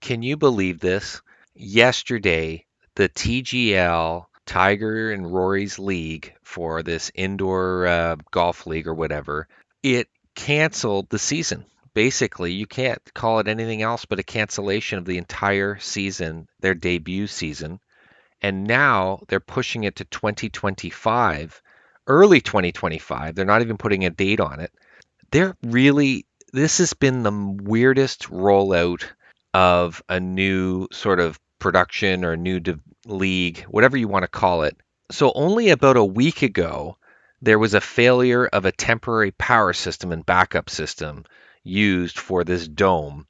Can you believe this? Yesterday, the TGL, Tiger and Rory's league for this indoor golf league or whatever, it canceled the season. Basically, you can't call it anything else but a cancellation of the entire season, their debut season. And now they're pushing it to 2025, early 2025. They're not even putting a date on it. They're really, this has been the weirdest rollout of a new sort of production or new league, whatever you want to call it. So, only about a week ago, there was a failure of a temporary power system and backup system used for this dome,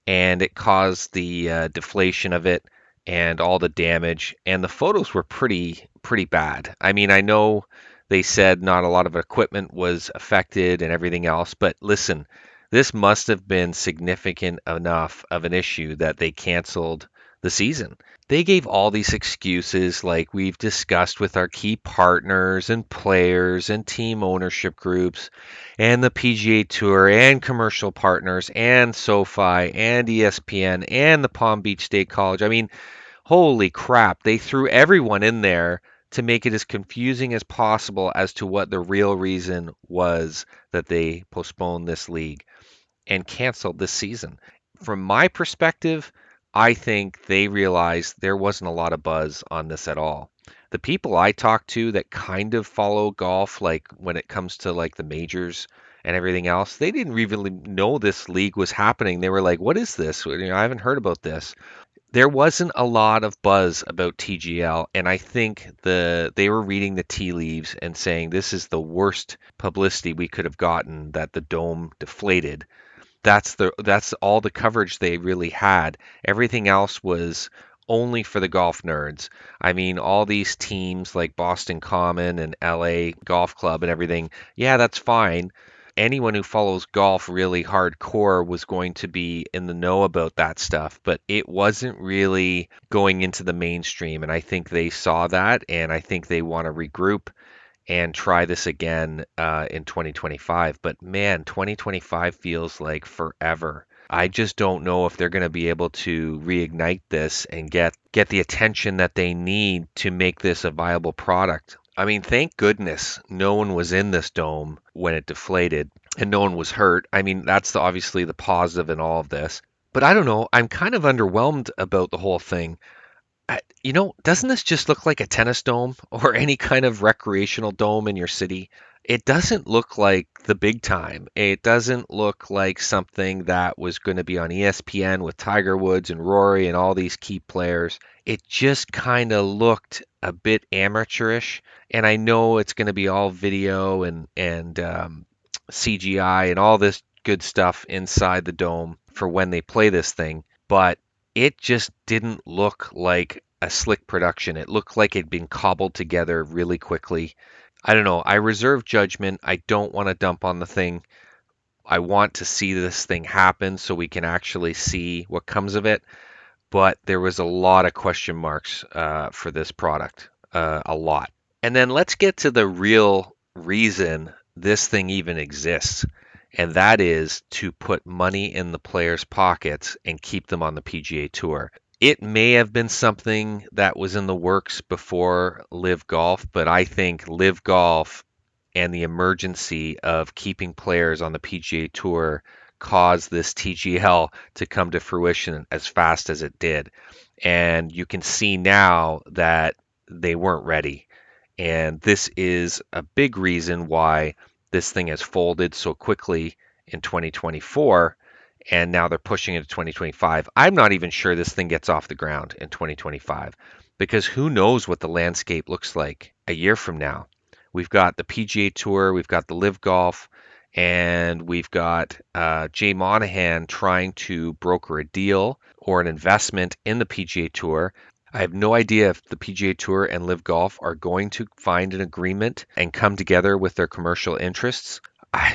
and it caused the deflation of it and all the damage. And the photos were pretty bad. I mean, I know they said not a lot of equipment was affected and everything else, but listen, this must have been significant enough of an issue that they canceled the season. They gave all these excuses, like we've discussed with our key partners and players and team ownership groups and the PGA Tour and commercial partners and SoFi and ESPN and the Palm Beach State College. I mean, holy crap, they threw everyone in there to make it as confusing as possible as to what the real reason was that they postponed this league and canceled this season. From my perspective, I think they realized there wasn't a lot of buzz on this at all. The people I talk to that kind of follow golf, like when it comes to like the majors and everything else, they didn't really know this league was happening. They were like, "What is this? I haven't heard about this." There wasn't a lot of buzz about TGL, and I think they were reading the tea leaves and saying this is the worst publicity we could have gotten, that the dome deflated. That's all the coverage they really had. Everything else was only for the golf nerds. I mean, all these teams like Boston Common and LA Golf Club and everything, yeah, that's fine. Anyone who follows golf really hardcore was going to be in the know about that stuff, but it wasn't really going into the mainstream. And I think they saw that, and I think they want to regroup and try this again in 2025. But man, 2025 feels like forever. I just don't know if they're going to be able to reignite this and get the attention that they need to make this a viable product. I mean, thank goodness no one was in this dome when it deflated and no one was hurt. I mean, that's obviously the positive in all of this. But I don't know. I'm kind of underwhelmed about the whole thing. Doesn't this just look like a tennis dome or any kind of recreational dome in your city? It doesn't look like the big time. It doesn't look like something that was going to be on ESPN with Tiger Woods and Rory and all these key players. It just kind of looked a bit amateurish. And I know it's going to be all video and CGI and all this good stuff inside the dome for when they play this thing, but it just didn't look like a slick production. It looked like it'd been cobbled together really quickly. I don't know. I reserve judgment. I don't want to dump on the thing. I want to see this thing happen so we can actually see what comes of it. But there was a lot of question marks for this product, a lot. And then let's get to the real reason this thing even exists, and that is to put money in the players' pockets and keep them on the PGA Tour. It may have been something that was in the works before Live Golf, but I think Live Golf and the emergency of keeping players on the PGA Tour caused this TGL to come to fruition as fast as it did. And you can see now that they weren't ready. And this is a big reason why this thing has folded so quickly in 2024, and now they're pushing it to 2025. I'm not even sure this thing gets off the ground in 2025, because who knows what the landscape looks like a year from now. We've got the PGA Tour, we've got the Live Golf, and we've got Jay Monahan trying to broker a deal or an investment in the PGA Tour. I have no idea if the PGA Tour and Live Golf are going to find an agreement and come together with their commercial interests. I,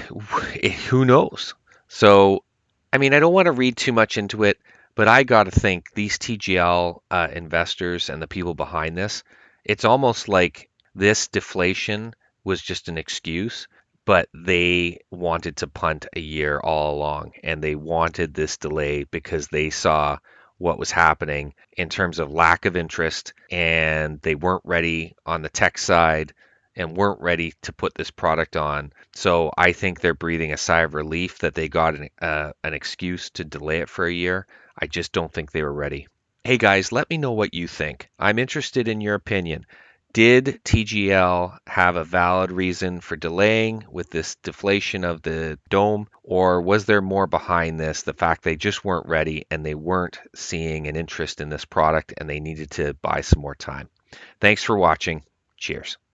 who knows? So, I mean, I don't want to read too much into it, but I got to think these TGL investors and the people behind this, it's almost like this deflation was just an excuse, but they wanted to punt a year all along, and they wanted this delay because they saw what was happening in terms of lack of interest, and they weren't ready on the tech side and weren't ready to put this product on. So I think they're breathing a sigh of relief that they got an excuse to delay it for a year. I just don't think they were ready. Hey guys, let me know what you think. I'm interested in your opinion. Did TGL have a valid reason for delaying with this deflation of the dome, or was there more behind this? The fact they just weren't ready and they weren't seeing an interest in this product and they needed to buy some more time. Thanks for watching. Cheers.